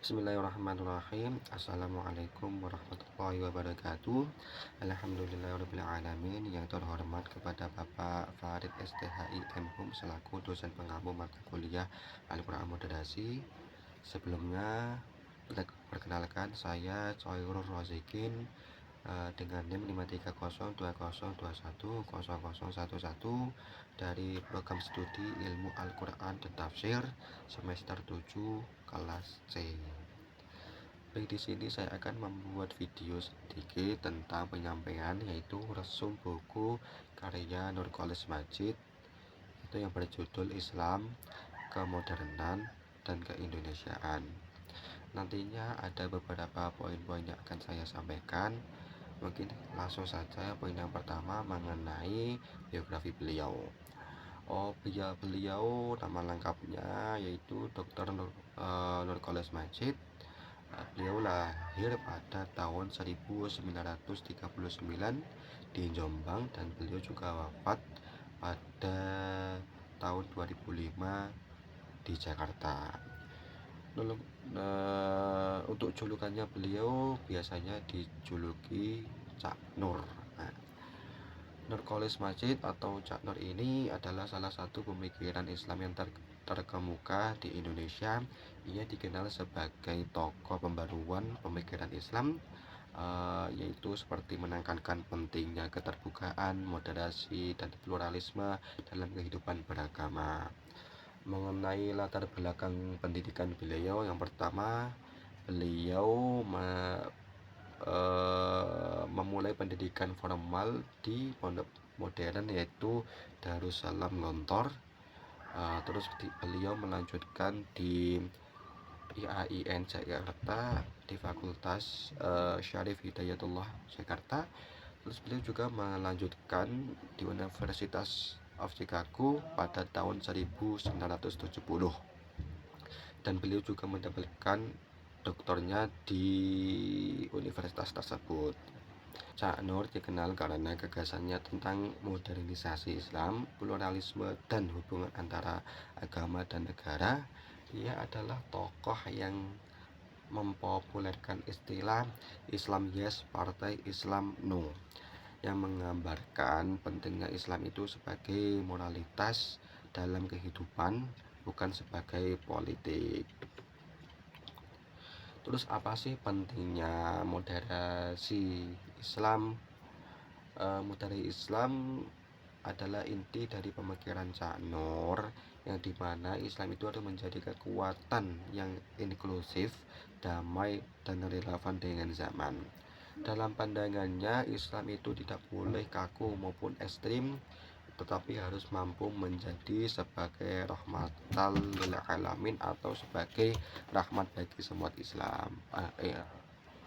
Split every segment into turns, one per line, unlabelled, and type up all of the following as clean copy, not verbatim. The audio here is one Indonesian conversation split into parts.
Bismillahirrahmanirrahim. Assalamualaikum warahmatullahi wabarakatuh. Alhamdulillahirrabbilalamin. Yang terhormat kepada Bapak Farid STHI MHum selaku dosen pengampu mata kuliah Al-Quran Moderasi. Sebelumnya perkenalkan, saya Coirul Rozikin dengan NIM 53020210011 dari program studi ilmu Al-Quran dan Tafsir semester 7 kelas C. Baik, di sini saya akan membuat video sedikit tentang penyampaian, yaitu resum buku karya Nurcholish Madjid, itu yang berjudul Islam, Kemodernan dan Keindonesiaan. Nantinya ada beberapa poin-poin yang akan saya sampaikan. Mungkin langsung saja. Poin yang pertama mengenai biografi beliau. Beliau nama lengkapnya yaitu Dr. Nurcholish Madjid. Beliau lahir pada tahun 1939 di Jombang, dan beliau juga wafat pada tahun 2005 di Jakarta. Untuk julukannya, beliau biasanya dijuluki Cak Nur. Nurcholish Madjid atau Cak Nur ini adalah salah satu pemikiran Islam yang terkemuka di Indonesia. Ia dikenal sebagai tokoh pembaruan pemikiran Islam, yaitu seperti menekankan pentingnya keterbukaan, moderasi, dan pluralisme dalam kehidupan beragama. Mengenai latar belakang pendidikan beliau, yang pertama, beliau memulai pendidikan formal di pondok modern yaitu Darussalam Gontor. Terus beliau melanjutkan di IAIN Jakarta di Fakultas Syarif Hidayatullah Jakarta. Terus beliau juga melanjutkan di Universitas of Chicago pada tahun 1970, dan beliau juga mendapatkan doktornya di universitas tersebut. Cak Nur dikenal karena gagasannya tentang modernisasi Islam, pluralisme, dan hubungan antara agama dan negara. Dia adalah tokoh yang mempopulerkan istilah Islam Yes, Partai Islam No, yang menggambarkan pentingnya Islam itu sebagai moralitas dalam kehidupan, bukan sebagai politik. Terus apa sih pentingnya moderasi Islam? Moderasi Islam adalah inti dari pemikiran Cak Nur, yang dimana Islam itu harus menjadi kekuatan yang inklusif, damai, dan relevan dengan zaman. Dalam pandangannya, Islam itu tidak boleh kaku maupun ekstrim, tetapi harus mampu menjadi sebagai rahmatal lil alamin atau sebagai rahmat bagi semua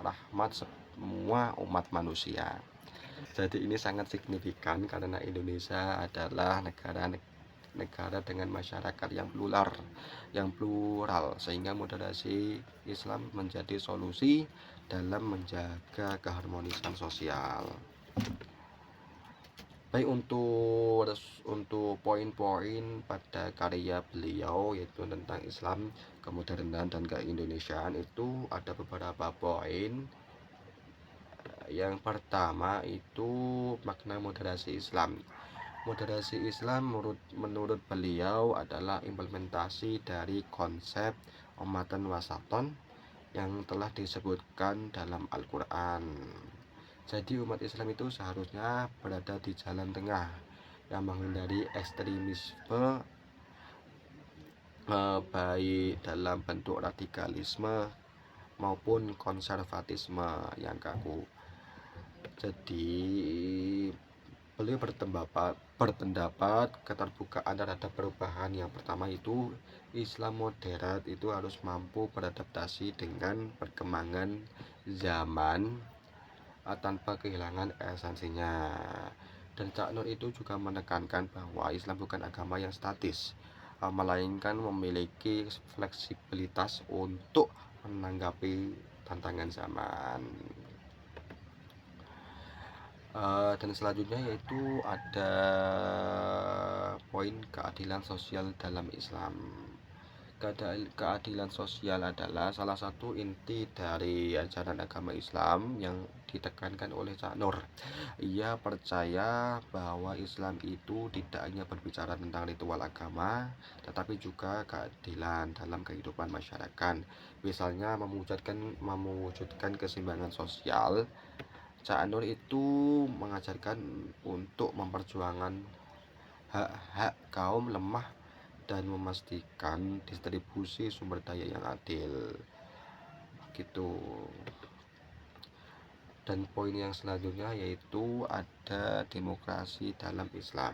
rahmat semua umat manusia. Jadi ini sangat signifikan karena Indonesia adalah negara dengan masyarakat yang plural, sehingga moderasi Islam menjadi solusi dalam menjaga keharmonisan sosial. Baik, untuk poin-poin pada karya beliau yaitu tentang Islam, kemodernan, dan keindonesiaan, itu ada beberapa poin. Yang pertama itu makna moderasi Islam. Moderasi Islam menurut beliau adalah implementasi dari konsep ummatan wasaton yang telah disebutkan dalam Al-Quran. Jadi umat Islam itu seharusnya berada di jalan tengah yang menghindari ekstremisme, baik dalam bentuk radikalisme maupun konservatisme yang kaku. Jadi beliau berpendapat keterbukaan terhadap perubahan. Yang pertama itu Islam moderat itu harus mampu beradaptasi dengan perkembangan zaman tanpa kehilangan esensinya. Dan Cak Nur itu juga menekankan bahwa Islam bukan agama yang statis, melainkan memiliki fleksibilitas untuk menanggapi tantangan zaman. Dan selanjutnya yaitu ada poin keadilan sosial dalam Islam. keadilan sosial adalah salah satu inti dari ajaran agama Islam yang ditekankan oleh Cak Nur. Ia percaya bahwa Islam itu tidak hanya berbicara tentang ritual agama, tetapi juga keadilan dalam kehidupan masyarakat. Misalnya mewujudkan keseimbangan sosial. Cak Nur itu mengajarkan untuk memperjuangkan hak-hak kaum lemah dan memastikan distribusi sumber daya yang adil gitu. Dan poin yang selanjutnya yaitu ada demokrasi dalam Islam.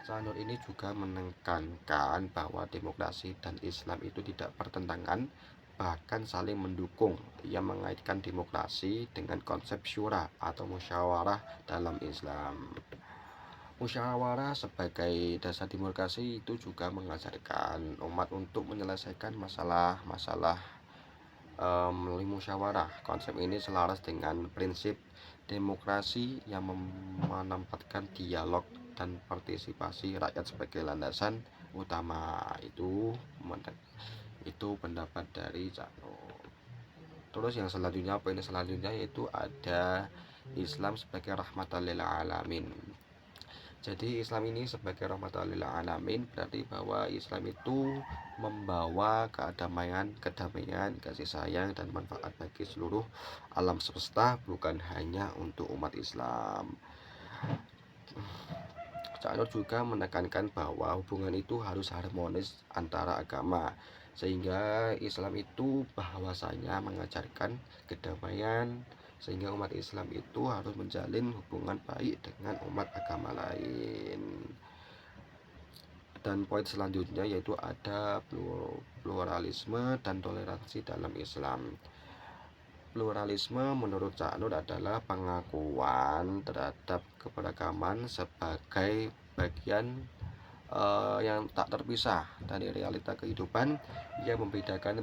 Sanur ini juga menekankan bahwa demokrasi dan Islam itu tidak bertentangan, bahkan saling mendukung. Ia mengaitkan demokrasi dengan konsep syura atau musyawarah dalam Islam. Musyawarah sebagai dasar demokrasi itu juga mengajarkan umat untuk menyelesaikan masalah-masalah melalui musyawarah. Konsep ini selaras dengan prinsip demokrasi yang menempatkan dialog dan partisipasi rakyat sebagai landasan utama. Itu pendapat dari Cak Nur. Terus yang selanjutnya, poin selanjutnya yaitu ada Islam sebagai rahmatan lil alamin. Jadi Islam ini sebagai rahmatan lil alamin berarti bahwa Islam itu membawa kedamaian, kasih sayang dan manfaat bagi seluruh alam semesta, bukan hanya untuk umat Islam. Cak Nur juga menekankan bahwa hubungan itu harus harmonis antara agama, sehingga Islam itu bahwasanya mengajarkan kedamaian, sehingga umat Islam itu harus menjalin hubungan baik dengan umat agama lain. Dan poin selanjutnya yaitu ada pluralisme dan toleransi dalam Islam. Pluralisme menurut Cak Nur adalah pengakuan terhadap keberagaman sebagai bagian yang tak terpisah dari realita kehidupan, yang membedakan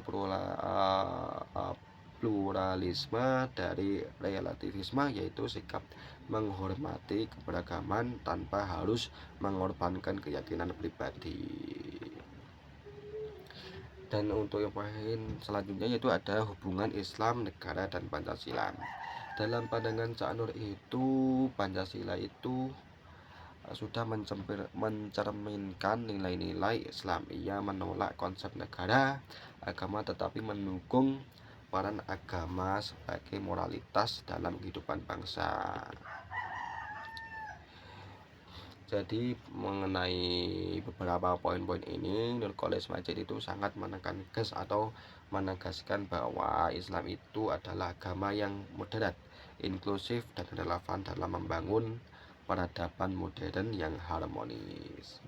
pluralisme dari relativisme, yaitu sikap menghormati keberagaman tanpa harus mengorbankan keyakinan pribadi. Dan untuk yang poin selanjutnya yaitu ada hubungan Islam, negara, dan Pancasila. Dalam pandangan Cak Nur itu Pancasila itu sudah mencerminkan nilai-nilai Islam. Ia menolak konsep negara agama tetapi mendukung peran agama sebagai moralitas dalam kehidupan bangsa. Jadi mengenai beberapa poin-poin ini, Nurcholish Majid itu sangat menekankan atau menegaskan bahwa Islam itu adalah agama yang moderat, inklusif, dan relevan dalam membangun peradaban modern yang harmonis.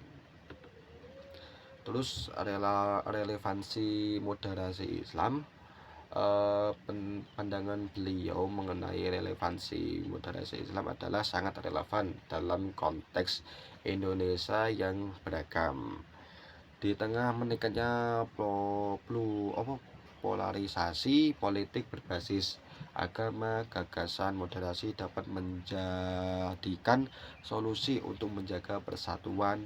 Terus relevansi moderasi Islam, pandangan beliau mengenai relevansi moderasi Islam adalah sangat relevan dalam konteks Indonesia yang beragam. Di tengah meningkatnya polarisasi politik berbasis agama, gagasan moderasi dapat menjadikan solusi untuk menjaga persatuan.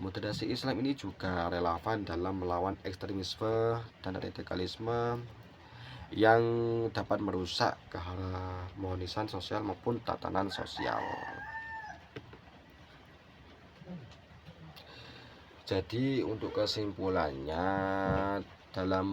Moderasi Islam ini juga relevan dalam melawan ekstremisme dan radikalisme yang dapat merusak keharmonisan sosial maupun tatanan sosial. Jadi untuk kesimpulannya, dalam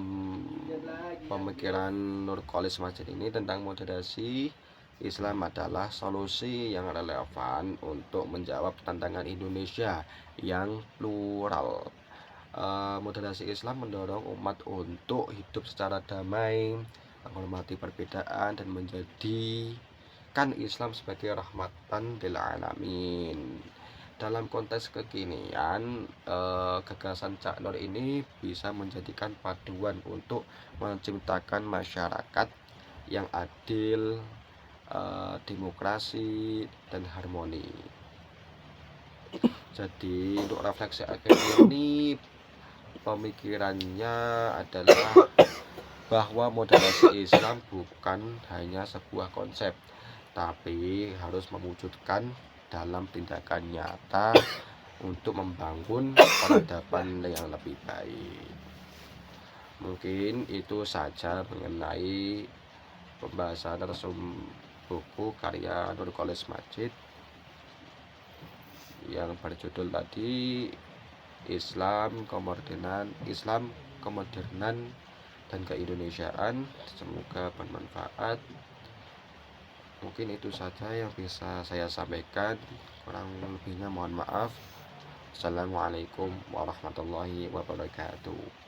pemikiran Nurcholish Majid ini tentang moderasi, Islam adalah solusi yang relevan untuk menjawab tantangan Indonesia yang plural. Moderasi Islam mendorong umat untuk hidup secara damai, menghormati perbedaan, dan menjadikan Islam sebagai rahmatan lil alamin. Dalam konteks kekinian, gagasan Cak Nur ini bisa menjadikan paduan untuk menciptakan masyarakat yang adil, demokrasi, dan harmoni. Jadi untuk refleksi akhir ini, pemikirannya adalah bahwa moderasi Islam bukan hanya sebuah konsep, tapi harus mewujudkan dalam tindakan nyata untuk membangun peradaban yang lebih baik. Mungkin itu saja mengenai pembahasan resum buku karya Nurcholish Madjid yang berjudul tadi Islam Kemodernan dan Keindonesiaan. Semoga bermanfaat. Mungkin itu saja yang bisa saya sampaikan, kurang lebihnya mohon maaf. Assalamualaikum warahmatullahi wabarakatuh.